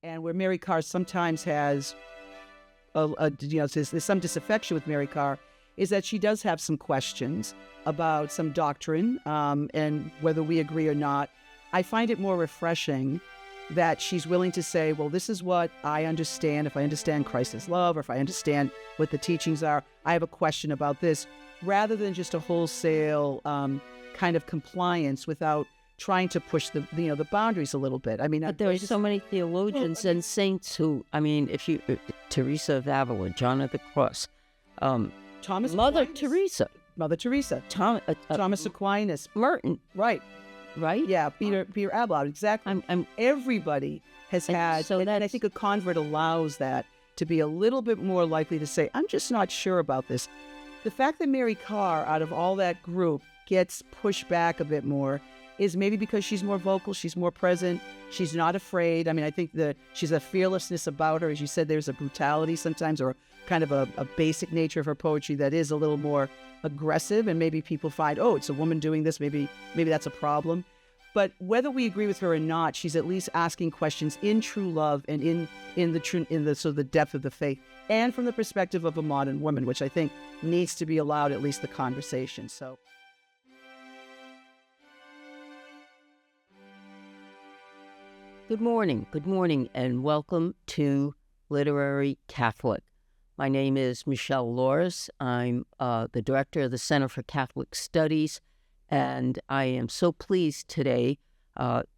And where Mary Karr sometimes has, there's some disaffection with Mary Karr, is that she does have some questions about some doctrine and whether we agree or not. I find it more refreshing that she's willing to say, well, this is what I understand. If I understand Christ as love, or if I understand what the teachings are, I have a question about this, rather than just a wholesale kind of compliance without trying to push the boundaries a little bit. I mean, but there are so many theologians and saints who, Teresa of Avila, John of the Cross, Mother Teresa, Thomas Aquinas, Merton, right? Yeah, Peter Abelard, exactly. Everybody has had, and I think a convert allows that to be a little bit more likely to say, I'm just not sure about this. The fact that Mary Karr, out of all that group, gets pushed back a bit more is maybe because she's more vocal, she's more present, she's not afraid. I mean, I think that she's a fearlessness about her. As you said, there's a brutality sometimes, or kind of a basic nature of her poetry that is a little more aggressive, and maybe people find, oh, it's a woman doing this, maybe that's a problem. But whether we agree with her or not, she's at least asking questions in true love and in the sort of the depth of the faith, and from the perspective of a modern woman, which I think needs to be allowed at least the conversation. So. Good morning, and welcome to Literary Catholic. My name is Michelle Loris. I'm the director of the Center for Catholic Studies, and I am so pleased today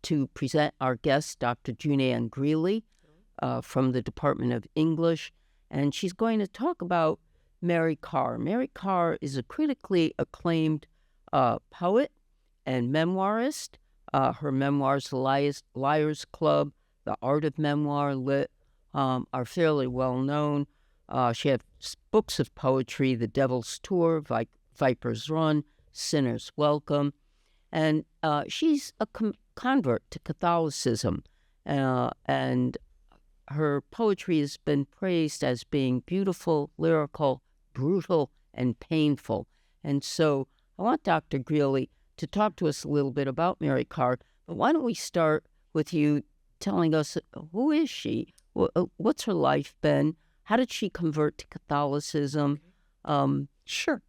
to present our guest, Dr. June-Ann Greeley, from the Department of English, and she's going to talk about Mary Karr. Mary Karr is a critically acclaimed poet and memoirist. Her memoirs, Liars Club, The Art of Memoir, Lit, are fairly well known. She has books of poetry, The Devil's Tour, Viper's Run, Sinner's Welcome. And she's a convert to Catholicism. And her poetry has been praised as being beautiful, lyrical, brutal, and painful. And so I want Dr. Greeley to talk to us a little bit about Mary Karr. But why don't we start with you telling us, who is she? What's her life been? How did she convert to Catholicism? Sure.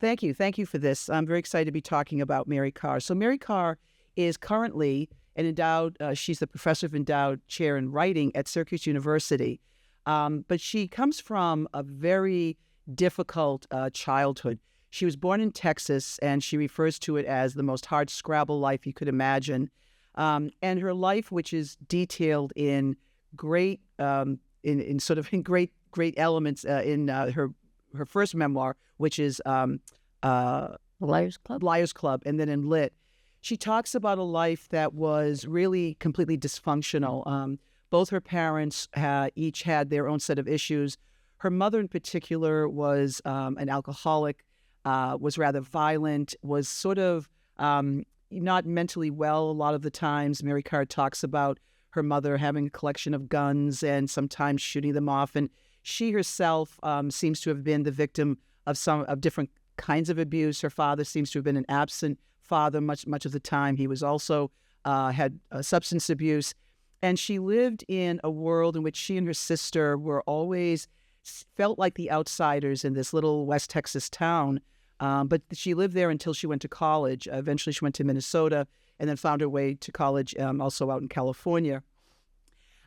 Thank you for this. I'm very excited to be talking about Mary Karr. So Mary Karr is currently an endowed, she's the professor of endowed chair in writing at Syracuse University. But she comes from a very difficult childhood. She was born in Texas, and she refers to it as the most hard-scrabble life you could imagine. And her life, which is detailed in great, in great elements in her first memoir, which is Liars Club, and then in Lit, she talks about a life that was really completely dysfunctional. Both her parents each had their own set of issues. Her mother, in particular, was an alcoholic. Was rather violent, was sort of not mentally well a lot of the times. Mary Karr talks about her mother having a collection of guns and sometimes shooting them off. And she herself seems to have been the victim of different kinds of abuse. Her father seems to have been an absent father much of the time. He was also had substance abuse. And she lived in a world in which she and her sister were always felt like the outsiders in this little West Texas town. But she lived there until she went to college. Eventually, she went to Minnesota and then found her way to college also out in California.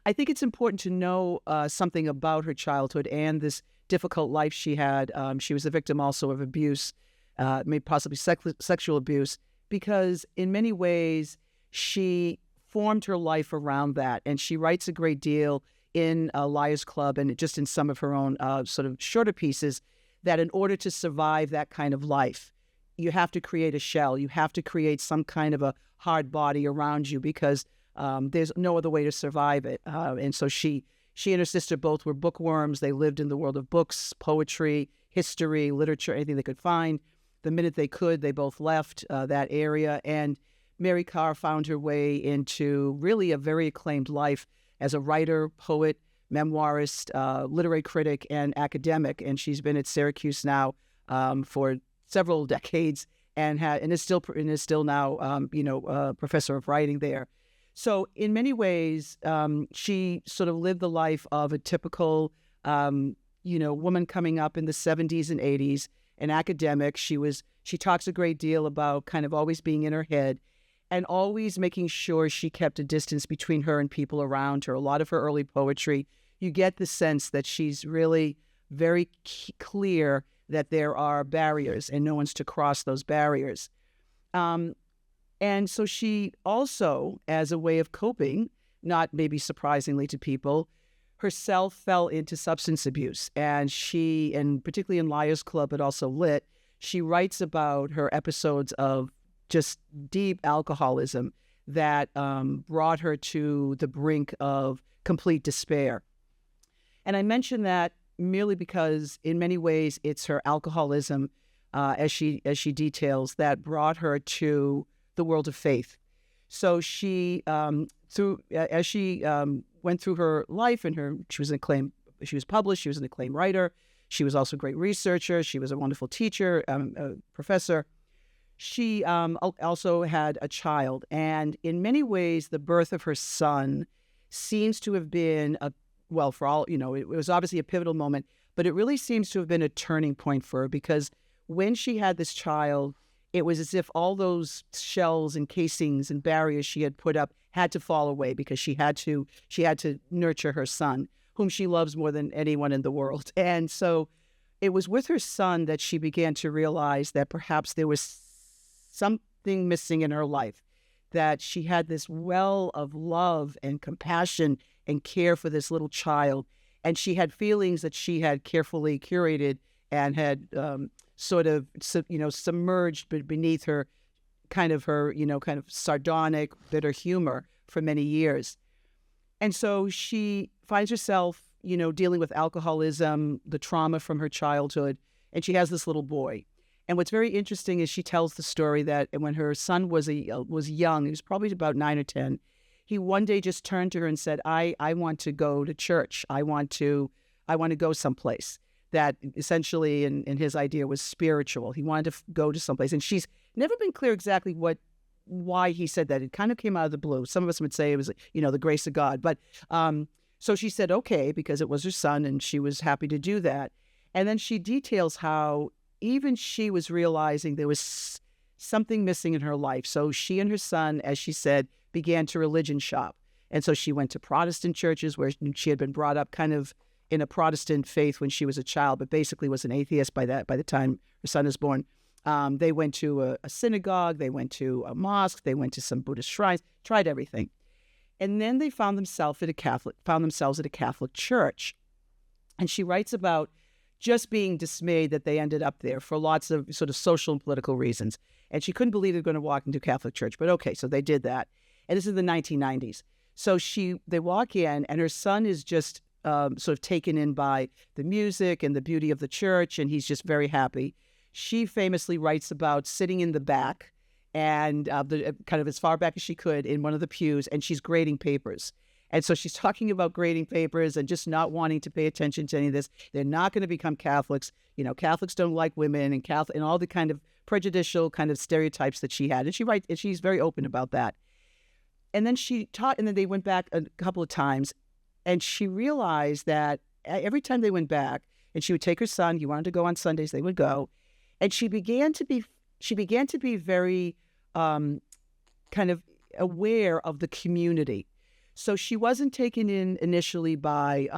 I think it's important to know something about her childhood and this difficult life she had. She was a victim also of abuse, maybe possibly sexual abuse, because in many ways, she formed her life around that. And she writes a great deal in Liars Club and just in some of her own sort of shorter pieces, that in order to survive that kind of life, you have to create a shell. You have to create some kind of a hard body around you, because there's no other way to survive it. And so she and her sister both were bookworms. They lived in the world of books, poetry, history, literature, anything they could find. The minute they could, they both left that area. And Mary Karr found her way into really a very acclaimed life as a writer, poet, memoirist, literary critic, and academic. And she's been at Syracuse now for several decades, and is still now professor of writing there. So in many ways, she sort of lived the life of a typical, woman coming up in the 70s and 80s, an academic. She talks a great deal about kind of always being in her head and always making sure she kept a distance between her and people around her. A lot of her early poetry, you get the sense that she's really very clear that there are barriers and no one's to cross those barriers. And so she also, as a way of coping, not maybe surprisingly to people, herself fell into substance abuse. And particularly in Liars Club, but also Lit, she writes about her episodes of just deep alcoholism that brought her to the brink of complete despair. And I mention that merely because in many ways it's her alcoholism, as she details, that brought her to the world of faith. So she, as she went through her life, she was published, she was an acclaimed writer. She was also a great researcher. She was a wonderful teacher, a professor. She also had a child. And in many ways, the birth of her son seems to have been it was obviously a pivotal moment, but it really seems to have been a turning point for her, because when she had this child, it was as if all those shells and casings and barriers she had put up had to fall away, because she had to nurture her son, whom she loves more than anyone in the world. And so it was with her son that she began to realize that perhaps there was something missing in her life, that she had this well of love and compassion and care for this little child. And she had feelings that she had carefully curated and had submerged beneath her kind of sardonic, bitter humor for many years. And so she finds herself, dealing with alcoholism, the trauma from her childhood, and she has this little boy. And what's very interesting is she tells the story that when her son was young, he was probably about 9 or 10, he one day just turned to her and said, I want to go to church. I want to go someplace. That essentially, in his idea, was spiritual. He wanted to go to someplace. And she's never been clear exactly why he said that. It kind of came out of the blue. Some of us would say it was, the grace of God. But so she said, okay, because it was her son, and she was happy to do that. And then she details how even she was realizing there was something missing in her life. So she and her son, as she said, began to religion shop. And so she went to Protestant churches where she had been brought up kind of in a Protestant faith when she was a child, but basically was an atheist by the time her son is born. They went to a synagogue, they went to a mosque, they went to some Buddhist shrines, tried everything. And then they found themselves at a Catholic church. And she writes about just being dismayed that they ended up there for lots of sort of social and political reasons. And she couldn't believe they were going to walk into a Catholic church. But okay, so they did that. And this is the 1990s. So they walk in, and her son is just sort of taken in by the music and the beauty of the church, and he's just very happy. She famously writes about sitting in the back and kind of as far back as she could in one of the pews, and she's grading papers. And so she's talking about grading papers and just not wanting to pay attention to any of this. They're not going to become Catholics. Catholics don't like women, and all the kind of prejudicial kind of stereotypes that she had. And she's very open about that. And then and then they went back a couple of times, and she realized that every time they went back, and she would take her son, he wanted to go on Sundays, they would go, and she began to be very kind of aware of the community. So she wasn't taken in initially by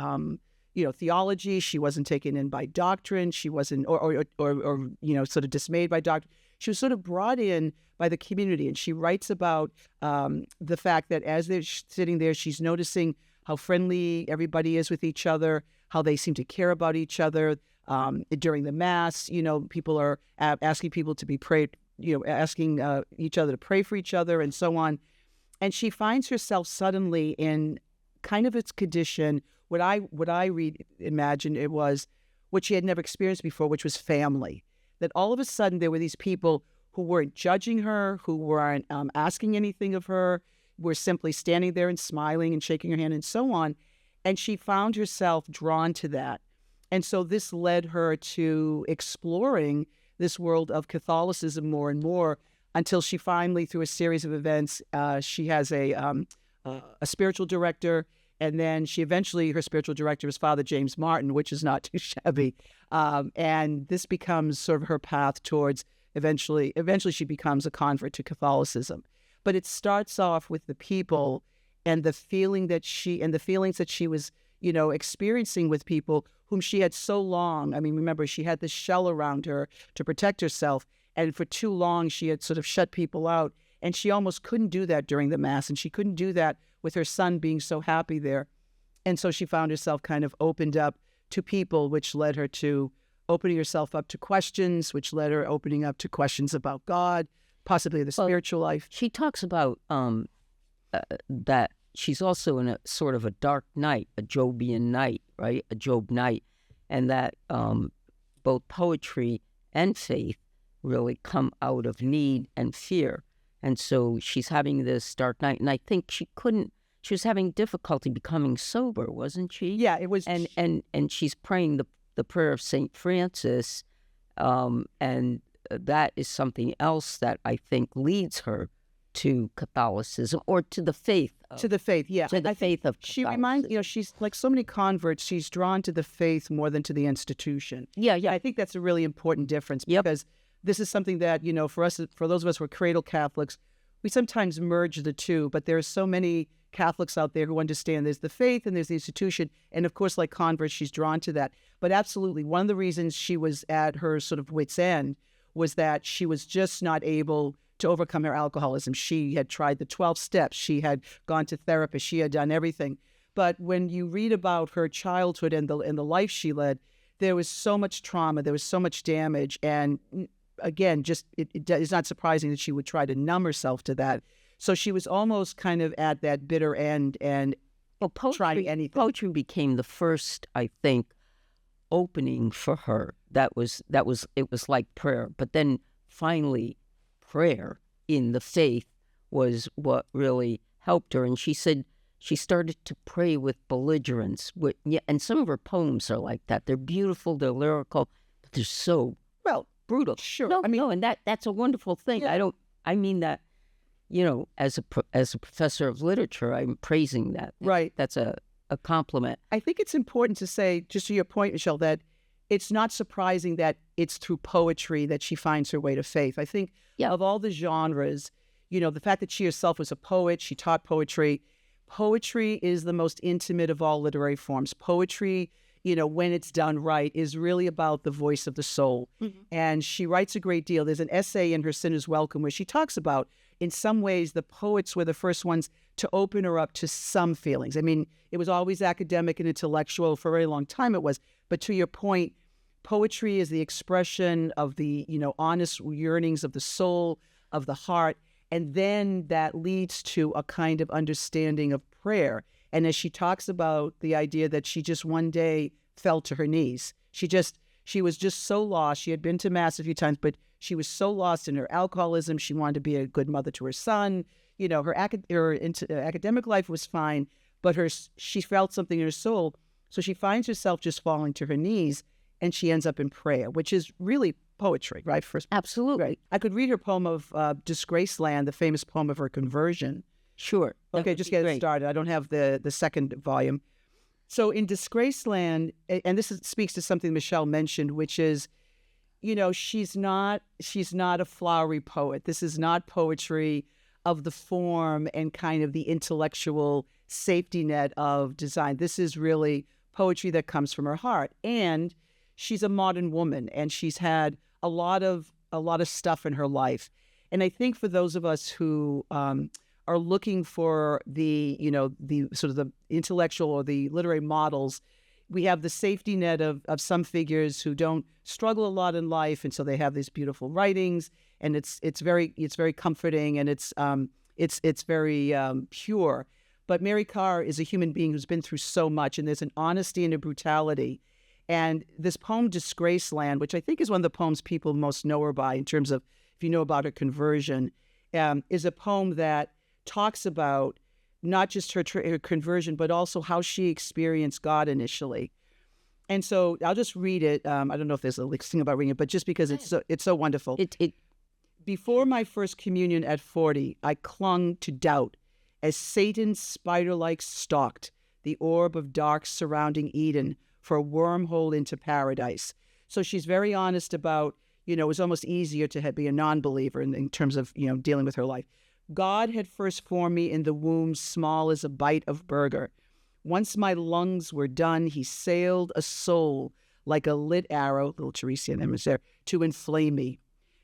theology. She wasn't taken in by doctrine. She wasn't or sort of dismayed by doctrine. She was sort of brought in by the community. And she writes about the fact that as they're sitting there, she's noticing how friendly everybody is with each other, how they seem to care about each other. During the Mass, people are asking people to be prayed, asking each other to pray for each other and so on. And she finds herself suddenly in kind of its condition. What I imagined it was what she had never experienced before, which was family. That all of a sudden there were these people who weren't judging her, who weren't asking anything of her, were simply standing there and smiling and shaking her hand and so on. And she found herself drawn to that. And so this led her to exploring this world of Catholicism more and more, until she finally, through a series of events, she has a a spiritual director. And then her spiritual director was Father James Martin, which is not too shabby. And this becomes sort of her path towards eventually she becomes a convert to Catholicism. But it starts off with the people and the feelings that she was, experiencing with people whom she had so long. I mean, remember, she had this shell around her to protect herself. And for too long, she had sort of shut people out. And she almost couldn't do that during the Mass. And she couldn't do that with her son being so happy there. And so she found herself kind of opened up to people, which led her to opening herself up to questions, which led her opening up to questions about God, possibly the spiritual life. She talks about that she's also in a sort of a dark night, a Jobian night, right? A Job night. And that both poetry and faith really come out of need and fear. And so she's having this dark night. And I think she was having difficulty becoming sober, wasn't she? Yeah, it was. And she's praying the prayer of St. Francis. And that is something else that I think leads her to Catholicism or to the faith. To the faith, yeah. To the faith of Catholicism. She reminds, she's like so many converts, she's drawn to the faith more than to the institution. Yeah. I think that's a really important difference because this is something that, for those of us who are cradle Catholics, we sometimes merge the two, but there are so many Catholics out there who understand there's the faith and there's the institution. And of course, like converts, she's drawn to that. But absolutely, one of the reasons she was at her sort of wit's end was that she was just not able to overcome her alcoholism. She had tried the 12 steps. She had gone to therapy. She had done everything. But when you read about her childhood and the life she led, there was so much trauma. There was so much damage. And again, just it is not surprising that she would try to numb herself to that. So she was almost kind of at that bitter end and trying anything. Poetry became the first, I think, opening for her. It was like prayer. But then finally, prayer in the faith was what really helped her. And she said she started to pray with belligerence. And some of her poems are like that. They're beautiful, they're lyrical, but they're so brutal. Sure. No, and that's a wonderful thing. Yeah. I mean that, as a professor of literature, I'm praising that. Right. That's a compliment. I think it's important to say, just to your point, Michelle, that it's not surprising that it's through poetry that she finds her way to faith. I think of all the genres, the fact that she herself was a poet, she taught poetry. Poetry is the most intimate of all literary forms. Poetry, when it's done right, is really about the voice of the soul. Mm-hmm. And she writes a great deal. There's an essay in her Sinner's Welcome where she talks about, in some ways, the poets were the first ones to open her up to some feelings. I mean, it was always academic and intellectual. For a very long time it was. But to your point, poetry is the expression of the, honest yearnings of the soul, of the heart. And then that leads to a kind of understanding of prayer. And as she talks about the idea that she just one day fell to her knees, she was just so lost. She had been to Mass a few times, but she was so lost in her alcoholism. She wanted to be a good mother to her son. Her academic life was fine, but she felt something in her soul. So she finds herself just falling to her knees, and she ends up in prayer, which is really poetry, right? Absolutely. Right. I could read her poem of Disgraceland, the famous poem of her conversion. Sure. Okay, just get it started. I don't have the second volume. So in Disgraceland, and this speaks to something Michelle mentioned, which is, she's not a flowery poet. This is not poetry of the form and kind of the intellectual safety net of design. This is really poetry that comes from her heart. And she's a modern woman, and she's had a lot of stuff in her life. And I think for those of us who are looking for the sort of the intellectual or the literary models, we have the safety net of some figures who don't struggle a lot in life, and so they have these beautiful writings, and it's very comforting, and it's very pure. But Mary Karr is a human being who's been through so much, and there's an honesty and a brutality. And this poem, Disgraceland, which I think is one of the poems people most know her by in terms of, if you know about her conversion, is a poem that talks about not just her conversion, but also how she experienced God initially. And so I'll just read it. I don't know if there's a thing about reading it, but just because it's so wonderful. Before my first communion at 40, I clung to doubt as Satan spider-like stalked the orb of dark surrounding Eden for a wormhole into paradise. So she's very honest about, it was almost easier to be a non-believer in terms of, dealing with her life. God had first formed me in the womb, small as a bite of burger. Once my lungs were done, he sailed a soul like a lit arrow, little Teresa and was there, to inflame me.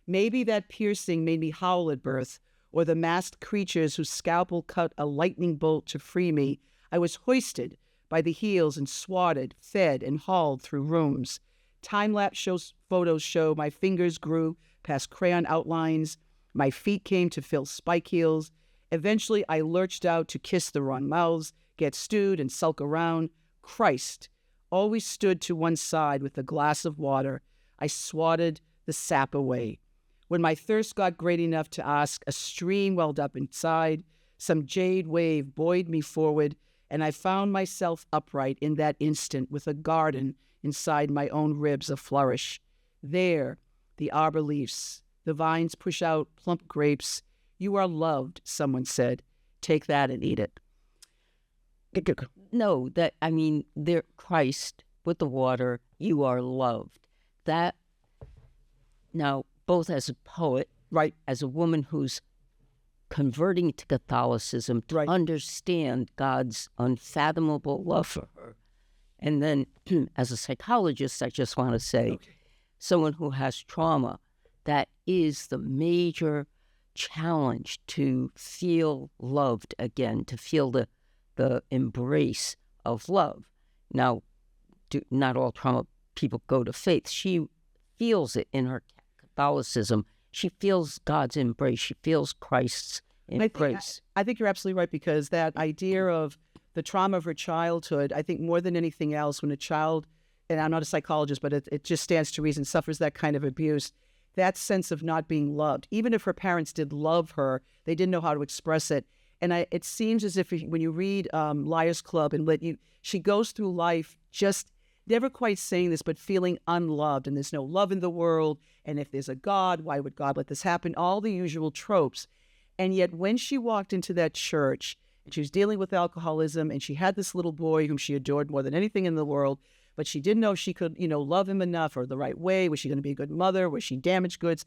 Maybe that piercing made me howl at birth, or the masked creatures whose scalpel cut a lightning bolt to free me. I was hoisted by the heels and swatted, fed, and hauled through rooms. Time-lapse photos show my fingers grew past crayon outlines. My feet came to fill spike heels. Eventually, I lurched out to kiss the wrong mouths, get stewed, and sulk around. Christ always stood to one side with a glass of water. I swatted the sap away. When my thirst got great enough to ask, a stream welled up inside. Some jade wave buoyed me forward, and I found myself upright in that instant with a garden inside my own ribs aflourish. There, the arbor leaves, the vines push out plump grapes. You are loved, someone said. Take that and eat it. No, there, Christ with the water, you are loved. That, now, both as a poet, right, as a woman who's converting to Catholicism to understand God's unfathomable love for her, and then as a psychologist, I just want to say, someone who has trauma, that is the major challenge, to feel loved again, to feel the embrace of love. Now, not all trauma people go to faith. She feels it in her Catholicism. She feels God's embrace. She feels Christ's embrace. I think you're absolutely right, because that idea of the trauma of her childhood, I think more than anything else, when a child, and I'm not a psychologist, but it just stands to reason, suffers that kind of abuse, that sense of not being loved. Even if her parents did love her, they didn't know how to express it. And it seems as if when you read Liars Club and she goes through life just never quite saying this, but feeling unloved, and there's no love in the world. And if there's a God, why would God let this happen? All the usual tropes. And yet when she walked into that church, and she was dealing with alcoholism, and she had this little boy whom she adored more than anything in the world, but she didn't know if she could, love him enough or the right way. Was she going to be a good mother? Was she damaged goods?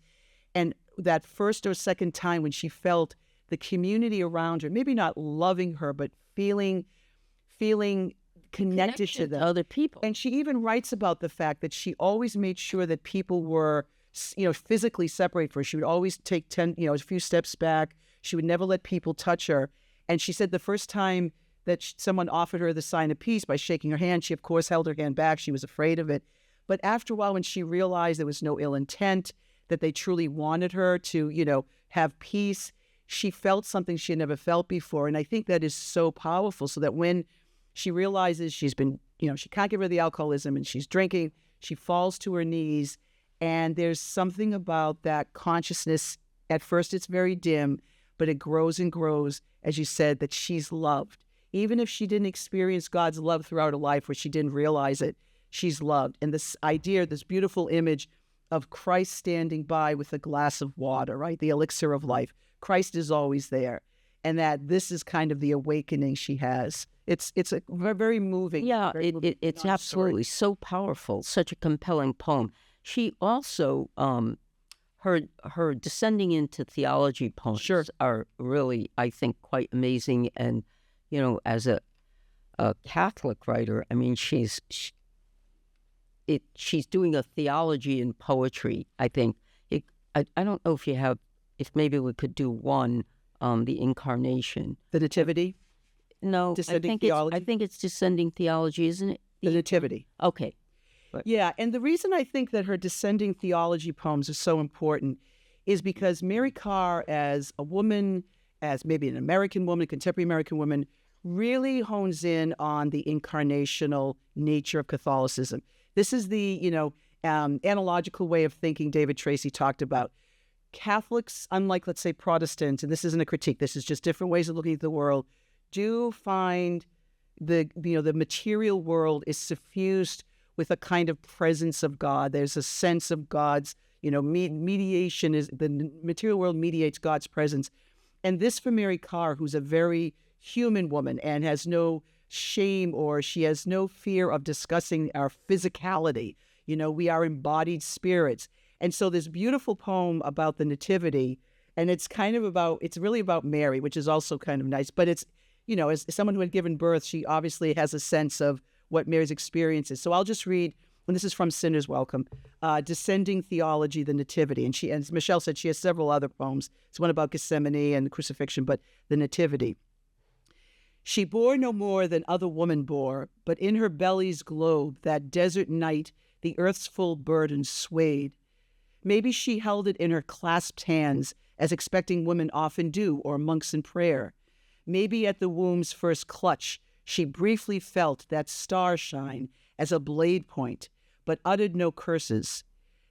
And that first or second time when she felt the community around her, maybe not loving her, but feeling connected to them, other people. And she even writes about the fact that she always made sure that people were, physically separate from her. She would always take a few steps back. She would never let people touch her. And she said the first time that someone offered her the sign of peace by shaking her hand, she of course held her hand back. She was afraid of it. But after a while, when she realized there was no ill intent, that they truly wanted her to, have peace, she felt something she had never felt before. And I think that is so powerful, so that when she realizes she's been, she can't get rid of the alcoholism and she's drinking, she falls to her knees. And there's something about that consciousness. At first, it's very dim, but it grows and grows, as you said, that she's loved. Even if she didn't experience God's love throughout her life, where she didn't realize it, she's loved. And this idea, this beautiful image of Christ standing by with a glass of water, right? The elixir of life. Christ is always there. And that this is kind of the awakening she has. It's a very moving. Yeah, very moving it's absolutely so powerful, such a compelling poem. She also, her descending into theology poems are really, I think, quite amazing. And, as a Catholic writer, I mean, she's doing a theology in poetry, I think. I don't know if maybe we could do one, the Incarnation. The Nativity? No, I think it's descending theology, isn't it? The Nativity. Okay. Yeah, and the reason I think that her descending theology poems are so important is because Mary Karr, as a woman, as maybe an American woman, contemporary American woman, really hones in on the incarnational nature of Catholicism. This is the, analogical way of thinking David Tracy talked about. Catholics, unlike, let's say, Protestants, and this isn't a critique, this is just different ways of looking at the world, do find the material world is suffused with a kind of presence of God. There's a sense of God's, mediation is, the material world mediates God's presence. And this for Mary Karr, who's a very human woman and has no shame, or she has no fear of discussing our physicality. We are embodied spirits. And so this beautiful poem about the Nativity, and it's really about Mary, which is also kind of nice. But it's, as someone who had given birth, she obviously has a sense of what Mary's experience is. So I'll just read, and this is from Sinner's Welcome, Descending Theology, the Nativity. And as Michelle said, she has several other poems. It's one about Gethsemane and the crucifixion, but the Nativity. She bore no more than other woman bore, but in her belly's globe, that desert night, the earth's full burden swayed. Maybe she held it in her clasped hands, as expecting women often do, or monks in prayer. Maybe at the womb's first clutch, she briefly felt that star shine as a blade point, but uttered no curses.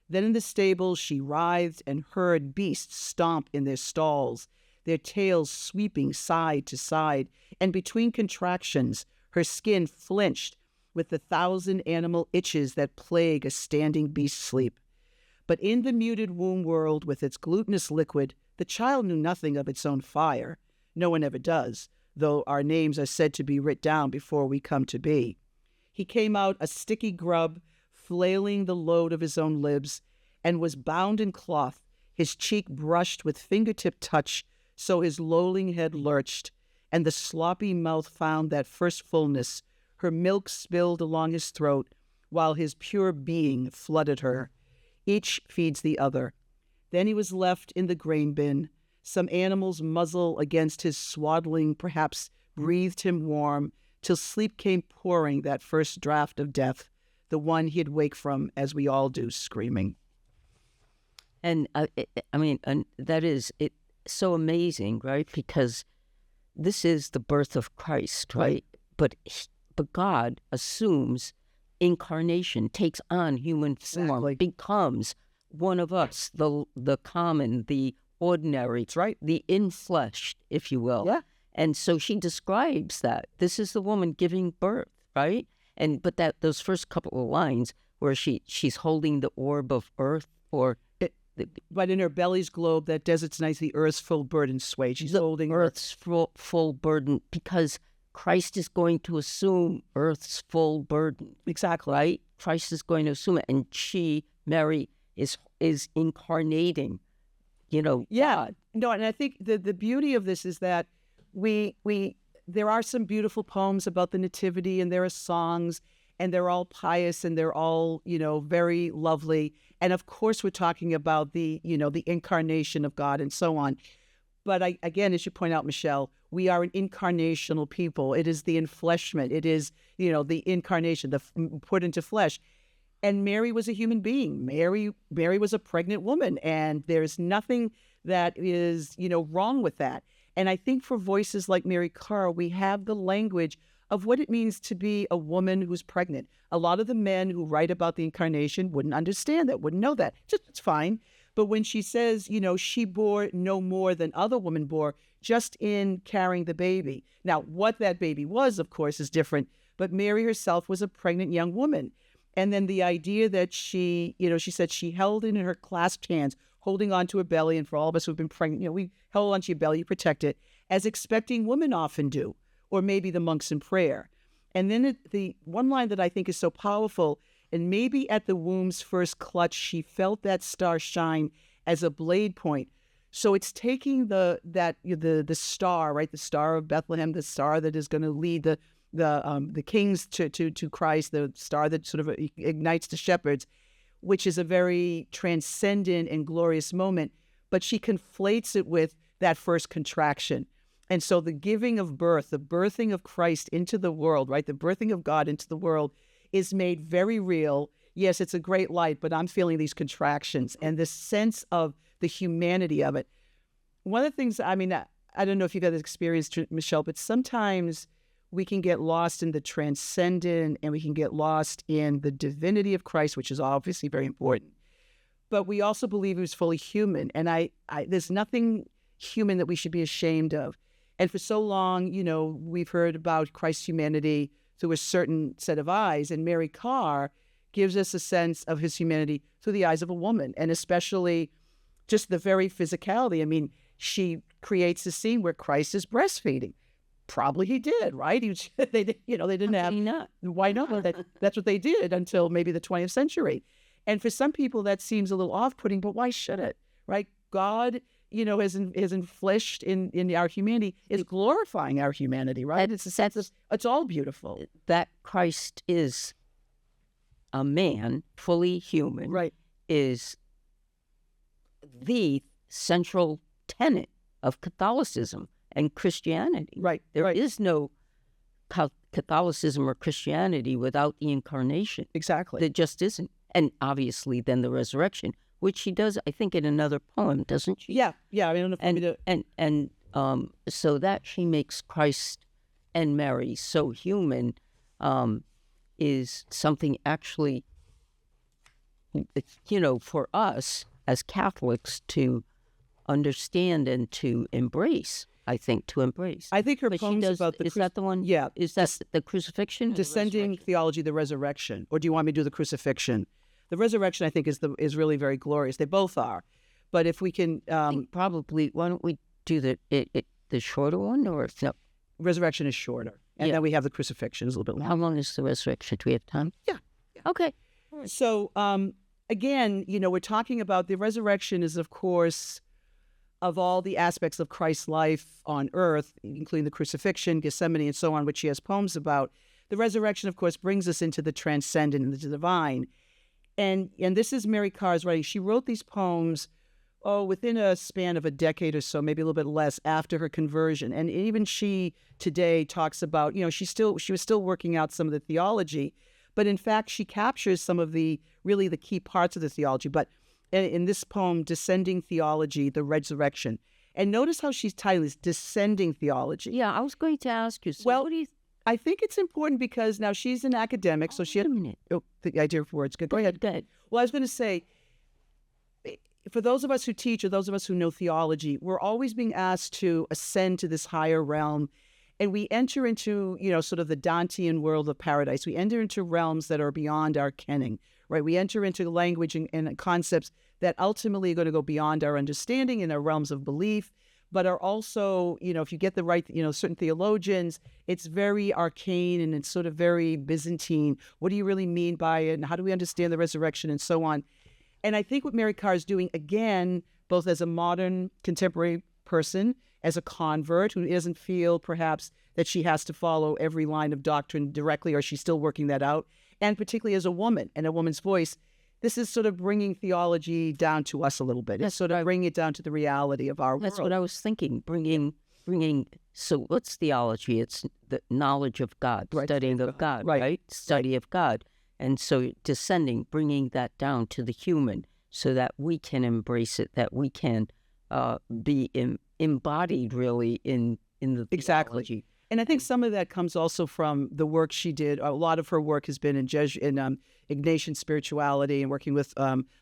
Then in the stables she writhed and heard beasts stomp in their stalls, their tails sweeping side to side, and between contractions her skin flinched with the 1,000 animal itches that plague a standing beast's sleep. But in the muted womb world with its glutinous liquid, the child knew nothing of its own fire. No one ever does, though our names are said to be writ down before we come to be. He came out a sticky grub, flailing the load of his own libs, and was bound in cloth, his cheek brushed with fingertip touch, so his lolling head lurched, and the sloppy mouth found that first fullness, her milk spilled along his throat, while his pure being flooded her. Each feeds the other. Then he was left in the grain bin. Some animal's muzzle against his swaddling perhaps breathed him warm, till sleep came pouring that first draught of death, the one he'd wake from, as we all do, screaming. And and that is so amazing, right? Because this is the birth of Christ, right? But God assumes incarnation, takes on human form, becomes one of us, the common, the ordinary, That's right, the in-flesh, if you will. Yeah. And so she describes that. This is the woman giving birth, right? But those first couple of lines where she's holding the orb of earth, or but in her belly's globe, that desert's night, the earth's full burden sway. She's holding earth's full burden, because Christ is going to assume earth's full burden. Exactly. Right? Christ is going to assume it. And Mary, is incarnating, Yeah. God. No, and I think the beauty of this is that there are some beautiful poems about the Nativity, and there are songs, and they're all pious, and they're all, very lovely. And of course, we're talking about the incarnation of God and so on. But again, as you point out, Michelle, we are an incarnational people. It is the enfleshment. It is, the incarnation, the put into flesh. And Mary was a human being. Mary was a pregnant woman, and there's nothing that is, wrong with that. And I think for voices like Mary Karr, we have the language of what it means to be a woman who's pregnant. A lot of the men who write about the incarnation wouldn't understand that, wouldn't know that. It's fine. But when she says, she bore no more than other women bore, just in carrying the baby. Now, what that baby was, of course, is different. But Mary herself was a pregnant young woman. And then the idea that she said she held in her clasped hands, holding onto her belly, and for all of us who've been pregnant, we hold onto your belly, you protect it, as expecting women often do, or maybe the monks in prayer. And then the one line that I think is so powerful, and maybe at the womb's first clutch, she felt that star shine as a blade point. So it's taking the star, right, the Star of Bethlehem, the star that is going to lead the kings to Christ, the star that sort of ignites the shepherds, which is a very transcendent and glorious moment. But she conflates it with that first contraction. And so the giving of birth, the birthing of Christ into the world, right, the birthing of God into the world is made very real. Yes, it's a great light, but I'm feeling these contractions and this sense of the humanity of it. One of the things, I don't know if you've had this experience, Michelle, but sometimes we can get lost in the transcendent, and we can get lost in the divinity of Christ, which is obviously very important. But we also believe he was fully human. And there's nothing human that we should be ashamed of. And for so long, we've heard about Christ's humanity through a certain set of eyes. And Mary Karr gives us a sense of his humanity through the eyes of a woman, and especially just the very physicality. She creates a scene where Christ is breastfeeding. Probably he did, right? They didn't have. Not. Why not? That's what they did until maybe the 20th century. And for some people, that seems a little off-putting, but why should it, right? God, has inflicted in our humanity, is glorifying our humanity, right? It's all beautiful. That Christ is a man, fully human, Right. is the central tenet of Catholicism and Christianity. Right. There is no Catholicism or Christianity without the incarnation. Exactly. There just isn't. And obviously then the resurrection, which she does, I think, in another poem, doesn't she? Yeah. I don't know if so that she makes Christ and Mary so human is something actually, for us as Catholics to understand and to embrace. I think her poems about is that the one? Yeah. Is that the crucifixion? Descending theology, the resurrection. Or do you want me to do the crucifixion? The resurrection, I think, is really very glorious. They both are. But if we can... I think probably, why don't we do the shorter one? Or no? Resurrection is shorter. And then we have the crucifixion is a little bit longer. How long is the resurrection? Do we have time? Yeah. Okay. So, again, we're talking about the resurrection is, of course, of all the aspects of Christ's life on earth, including the crucifixion, Gethsemane, and so on, which she has poems about. The resurrection, of course, brings us into the transcendent and the divine. And this is Mary Karr's writing. She wrote these poems, within a span of a decade or so, maybe a little bit less, after her conversion. And even she today talks about, she was still working out some of the theology, but in fact, she captures some of the key parts of the theology. But in this poem, Descending Theology, the Resurrection. And notice how she's titled this, Descending Theology. Yeah, I was going to ask you. So well, what do you I think it's important because now she's an academic, so she had... Wait a minute. Oh, the idea of words. Go ahead. Go ahead. Well, I was going to say, for those of us who teach or those of us who know theology, we're always being asked to ascend to this higher realm. And we enter into, sort of the Dantean world of paradise. We enter into realms that are beyond our kenning, right? We enter into language and concepts that ultimately are going to go beyond our understanding in our realms of belief, but are also, if you get the right, certain theologians, it's very arcane and it's sort of very Byzantine. What do you really mean by it? And how do we understand the resurrection and so on? And I think what Mary Karr is doing, again, both as a modern contemporary person, as a convert who doesn't feel perhaps that she has to follow every line of doctrine directly, or she's still working that out, and particularly as a woman and a woman's voice, this is sort of bringing theology down to us a little bit. It's sort of bringing it down to the reality of our world. That's what I was thinking, bringing. So what's theology? It's the knowledge of God, right. Studying of God, right? Study of God. And so descending, bringing that down to the human so that we can embrace it, that we can be embodied really in the theology. And I think some of that comes also from the work she did. A lot of her work has been in Ignatian spirituality and working with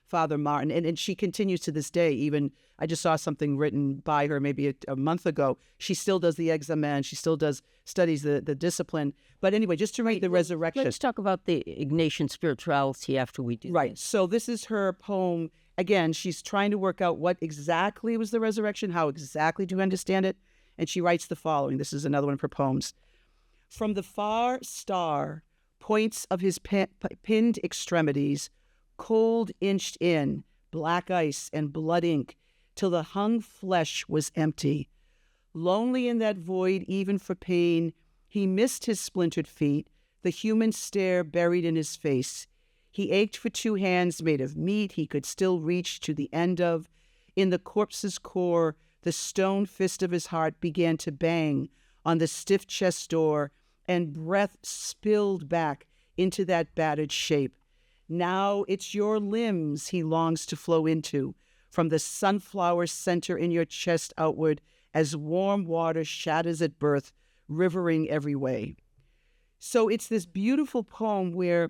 Father Martin. And she continues to this day. Even I just saw something written by her maybe a month ago. She still does the examen. She still studies the discipline. But anyway, just to read the resurrection. Let's talk about the Ignatian spirituality after we do Right. this. So this is her poem. Again, she's trying to work out what exactly was the resurrection, how exactly to understand it. And she writes the following. This is another one of her poems. From the far star, points of his pinned extremities, cold inched in, black ice and blood ink, till the hung flesh was empty. Lonely in that void, even for pain, he missed his splintered feet, the human stare buried in his face. He ached for 2 hands made of meat he could still reach to the end of. In the corpse's core, the stone fist of his heart began to bang on the stiff chest door, and breath spilled back into that battered shape. Now it's your limbs he longs to flow into, from the sunflower center in your chest outward, as warm water shatters at birth, rivering every way. So it's this beautiful poem where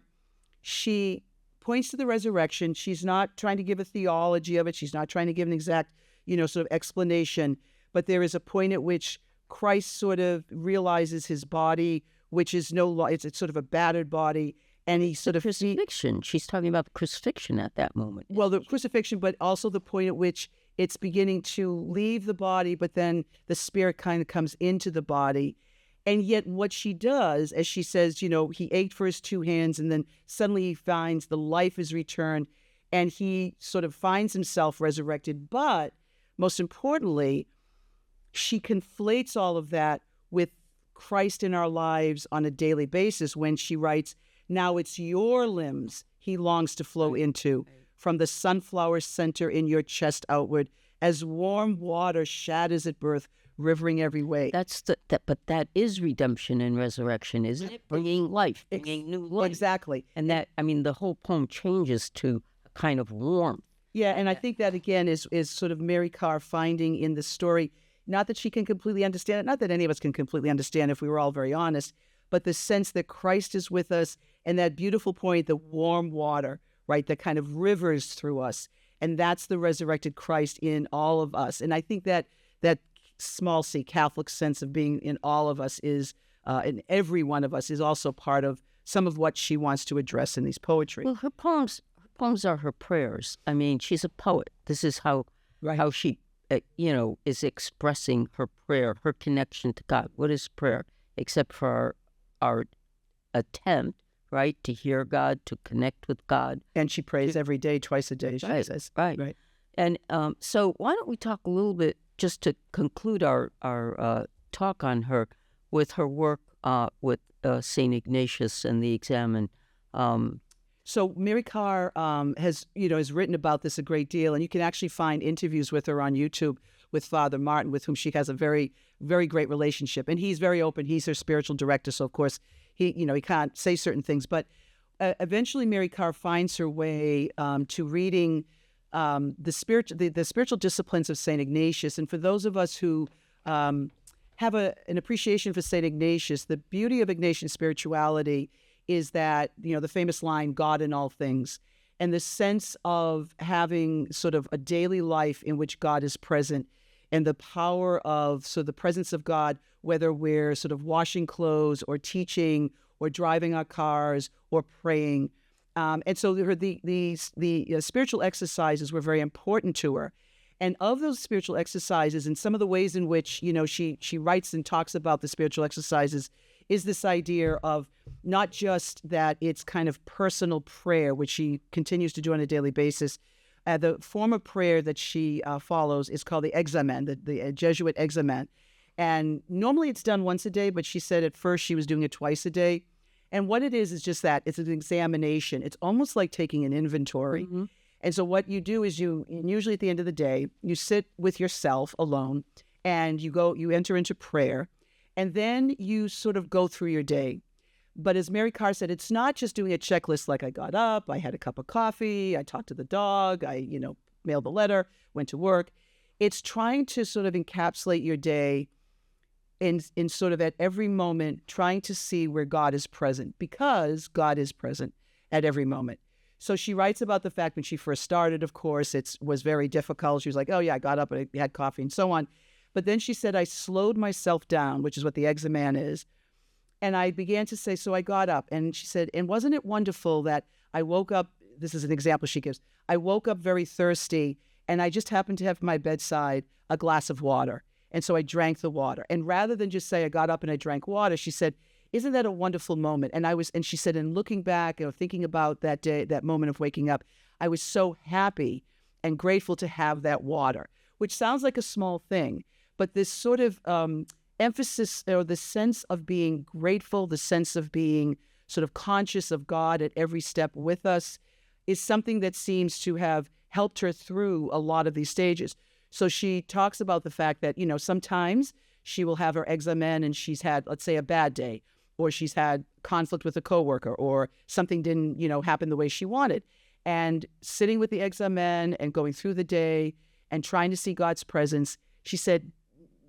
she points to the resurrection. She's not trying to give a theology of it. She's not trying to give an exact sort of explanation, but there is a point at which Christ sort of realizes his body, which is it's sort of a battered body, and he sort of... Crucifixion. She's talking about the crucifixion at that moment. Well, the crucifixion, but also the point at which it's beginning to leave the body, but then the spirit kind of comes into the body. And yet what she does, as she says, he ached for his two hands, and then suddenly he finds the life is returned, and he sort of finds himself resurrected. But most importantly, she conflates all of that with Christ in our lives on a daily basis when she writes, "Now it's your limbs he longs to flow into, from the sunflower center in your chest outward, as warm water shatters at birth, rivering every way." But that is redemption and resurrection, isn't it? Bringing life, bringing new life. Exactly. And the whole poem changes to a kind of warmth. Yeah, and I think that, again, is sort of Mary Karr finding in the story, not that she can completely understand it, not that any of us can completely understand if we were all very honest, but the sense that Christ is with us, and that beautiful point, the warm water, right, that kind of rivers through us. And that's the resurrected Christ in all of us. And I think that small c Catholic sense of being in all of us is, in every one of us, is also part of some of what she wants to address in these poetry. Well, her poems are her prayers. I mean, she's a poet. This is how she, is expressing her prayer, her connection to God. What is prayer? Except for our attempt, right, to hear God, to connect with God. And she prays every day, twice a day, she says. Right. And so why don't we talk a little bit, just to conclude our talk on her, with her work with St. Ignatius and the Examen. So Mary Karr has written about this a great deal, and you can actually find interviews with her on YouTube with Father Martin, with whom she has a very, very great relationship. And he's very open. He's her spiritual director, so of course he can't say certain things. But eventually Mary Karr finds her way to reading the spiritual disciplines of St. Ignatius. And for those of us who have an appreciation for St. Ignatius, the beauty of Ignatian spirituality is that, the famous line, God in all things, and the sense of having sort of a daily life in which God is present, and the power of the presence of God, whether we're sort of washing clothes or teaching or driving our cars or praying. And so the spiritual exercises were very important to her. And of those spiritual exercises, and some of the ways in which, she writes and talks about the spiritual exercises, is this idea of not just that it's kind of personal prayer, which she continues to do on a daily basis. The form of prayer that she follows is called the Examen, the Jesuit Examen. And normally it's done once a day, but she said at first she was doing it twice a day. And what it is just that it's an examination. It's almost like taking an inventory. Mm-hmm. And so what you do is usually at the end of the day, you sit with yourself alone and you enter into prayer, and then you sort of go through your day. But as Mary Karr said, it's not just doing a checklist like I got up, I had a cup of coffee, I talked to the dog, I, mailed a letter, went to work. It's trying to sort of encapsulate your day in sort of at every moment, trying to see where God is present, because God is present at every moment. So she writes about the fact when she first started, of course, it was very difficult. She was like, oh yeah, I got up and I had coffee and so on. But then she said, I slowed myself down, which is what the Examen is. And I began to say, so I got up. And she said, and wasn't it wonderful that I woke up, this is an example she gives, I woke up very thirsty, and I just happened to have at my bedside a glass of water. And so I drank the water. And rather than just say I got up and I drank water, she said, isn't that a wonderful moment? And she said, and looking back, thinking about that day, that moment of waking up, I was so happy and grateful to have that water, which sounds like a small thing. But this sort of emphasis, or the sense of being grateful, the sense of being sort of conscious of God at every step with us, is something that seems to have helped her through a lot of these stages. So she talks about the fact that, sometimes she will have her Examen and she's had, let's say, a bad day, or she's had conflict with a coworker, or something didn't, happen the way she wanted. And sitting with the Examen and going through the day and trying to see God's presence, she said,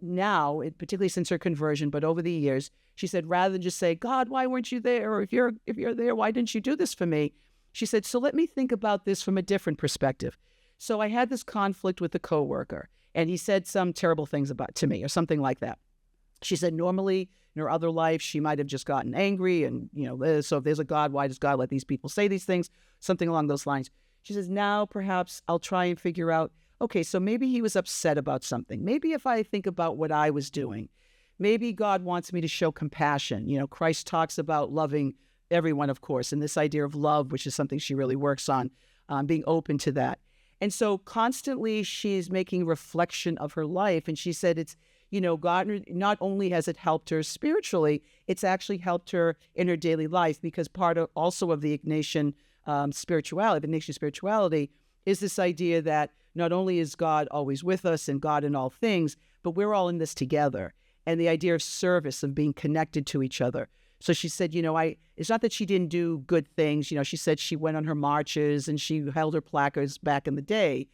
now, particularly since her conversion, but over the years, she said, rather than just say, God, why weren't you there? Or if you're there, why didn't you do this for me? She said, so let me think about this from a different perspective. So I had this conflict with a coworker, and he said some terrible things to me, or something like that. She said, normally in her other life, she might have just gotten angry, and so if there's a God, why does God let these people say these things? Something along those lines. She says, now perhaps I'll try and figure out, okay, so maybe he was upset about something. Maybe if I think about what I was doing, maybe God wants me to show compassion. Christ talks about loving everyone, of course, and this idea of love, which is something she really works on, being open to that. And so constantly she's making reflection of her life. And she said God, not only has it helped her spiritually, it's actually helped her in her daily life, because part of also of the Ignatian spirituality is this idea that not only is God always with us and God in all things, but we're all in this together. And the idea of service, of being connected to each other. So she said, it's not that she didn't do good things. She said she went on her marches and she held her placards back in the day.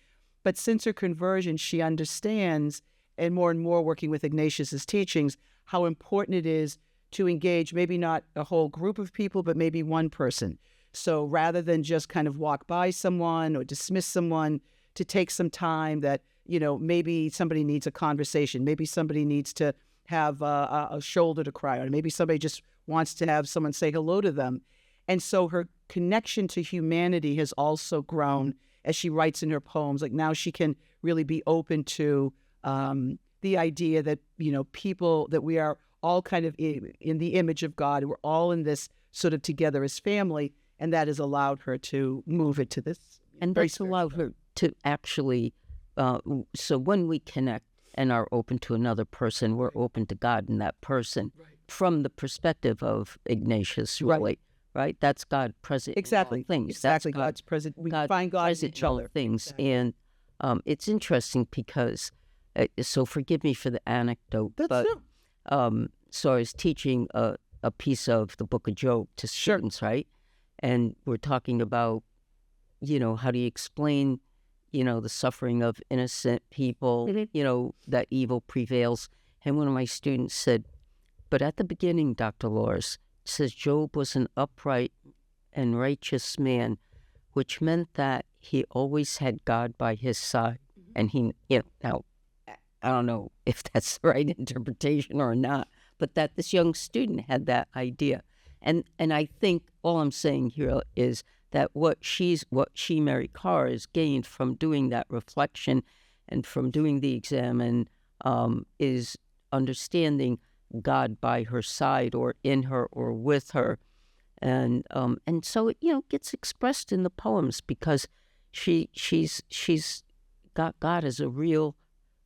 But since her conversion, she understands, and more working with Ignatius's teachings, how important it is to engage maybe not a whole group of people, but maybe one person. So rather than just kind of walk by someone or dismiss someone, to take some time that, maybe somebody needs a conversation. Maybe somebody needs to have a shoulder to cry on. Maybe somebody just wants to have someone say hello to them. And so her connection to humanity has also grown as she writes in her poems. Like now she can really be open to the idea that, people, that we are all kind of in the image of God. We're all in this sort of together as family. And that has allowed her to move it to this. And that's allowed her to actually, so when we connect and are open to another person, we're open to God in that person. Right. From the perspective of Ignatius, really, right? That's God present exactly. in all things. Exactly, God's present. We find God in each other. Things. Exactly. And it's interesting because, so forgive me for the anecdote, but so I was teaching a piece of the Book of Job to students, right? And we're talking about, how do you explain, the suffering of innocent people, that evil prevails. And one of my students said, but at the beginning, Dr. Loris, it says Job was an upright and righteous man, which meant that he always had God by his side. And he, now, I don't know if that's the right interpretation or not, but that this young student had that idea. And I think all I'm saying here is that what she, Mary Karr, has gained from doing that reflection and from doing the exam is understanding God by her side or in her or with her. And so it, gets expressed in the poems because she's got God as a real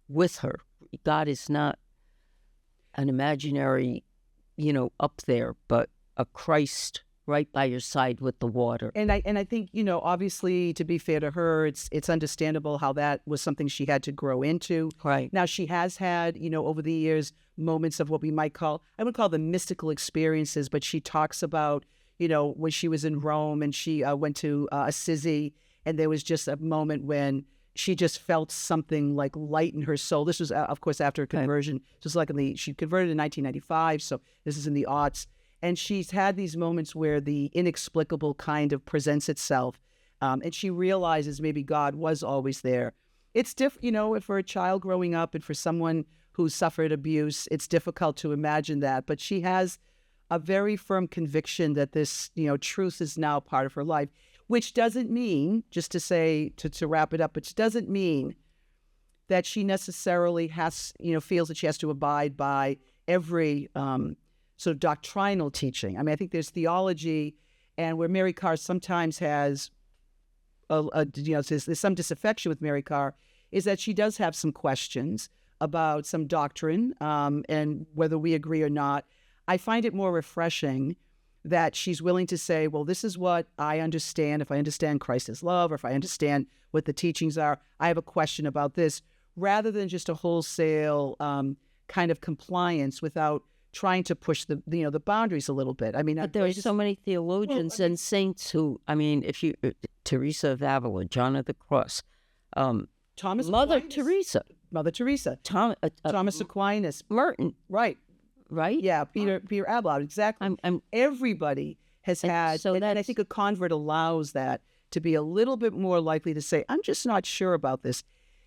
with her. God is not an imaginary, up there, but a Christ right by your side with the water. And I think, obviously, to be fair to her, it's understandable how that was something she had to grow into. Right. Now, she has had, over the years, moments of what we might call, I would call them mystical experiences, but she talks about, when she was in Rome and she went to Assisi, and there was just a moment when she just felt something like light in her soul. This was, of course, after her conversion. This was like she converted in 1995, so this is in the aughts. And she's had these moments where the inexplicable kind of presents itself, and she realizes maybe God was always there. It's different, for a child growing up and for someone who suffered abuse, it's difficult to imagine that. But she has a very firm conviction that this, truth is now part of her life, which doesn't mean, just to say, to wrap it up, which doesn't mean that she necessarily has, feels that she has to abide by every sort of doctrinal teaching. I mean, I think there's theology, and where Mary Karr sometimes has, there's some disaffection with Mary Karr, is that she does have some questions about some doctrine, and whether we agree or not. I find it more refreshing that she's willing to say, well, this is what I understand. If I understand Christ as love, or if I understand what the teachings are, I have a question about this, rather than just a wholesale kind of compliance without trying to push the boundaries a little bit. I mean, but there are so many theologians and saints who, if you, Teresa of Avila, John of the Cross, Mother Teresa, Thomas Aquinas, Merton, right? Yeah, Peter Abelard, exactly. Everybody has had, and I think a convert allows that to be a little bit more likely to say, I'm just not sure about this.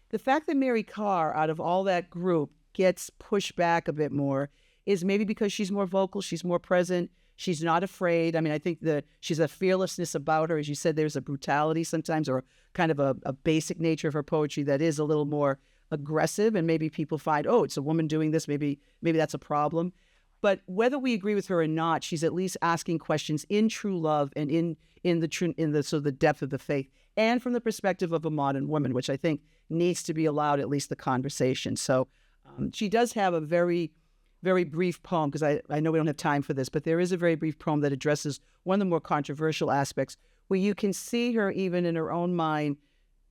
The fact that Mary Karr, out of all that group, gets pushed back a bit more is maybe because she's more vocal, she's more present, She's not afraid. I mean, I think that she's a fearlessness about her. As you said, there's a brutality sometimes, or kind of a basic nature of her poetry that is a little more aggressive, and maybe people find, oh, it's a woman doing this, maybe that's a problem. But whether we agree with her or not, she's at least asking questions in true love and in the depth of the faith, and from the perspective of a modern woman, which I think needs to be allowed at least the conversation. So she does have a very, very brief poem, because I know we don't have time for this, but there is a very brief poem that addresses one of the more controversial aspects, where you can see her even in her own mind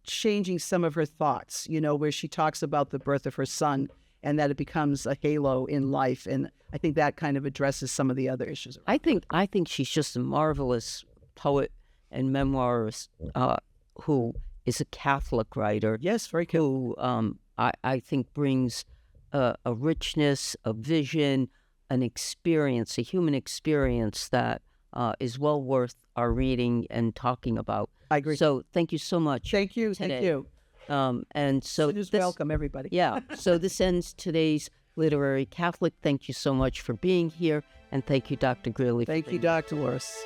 changing some of her thoughts, where she talks about the birth of her son and that it becomes a halo in life. And I think that kind of addresses some of the other issues. I think she's just a marvelous poet and memoirist who is a Catholic writer. Yes, very cool. Who I think brings a richness, a vision, an experience, a human experience that is well worth our reading and talking about. I agree. So thank you so much. Thank you. Today. Thank you. And so just welcome everybody. Yeah. So this ends today's Literary Catholic. Thank you so much for being here. And thank you, Dr. Greeley. Thank you, Dr. Loris.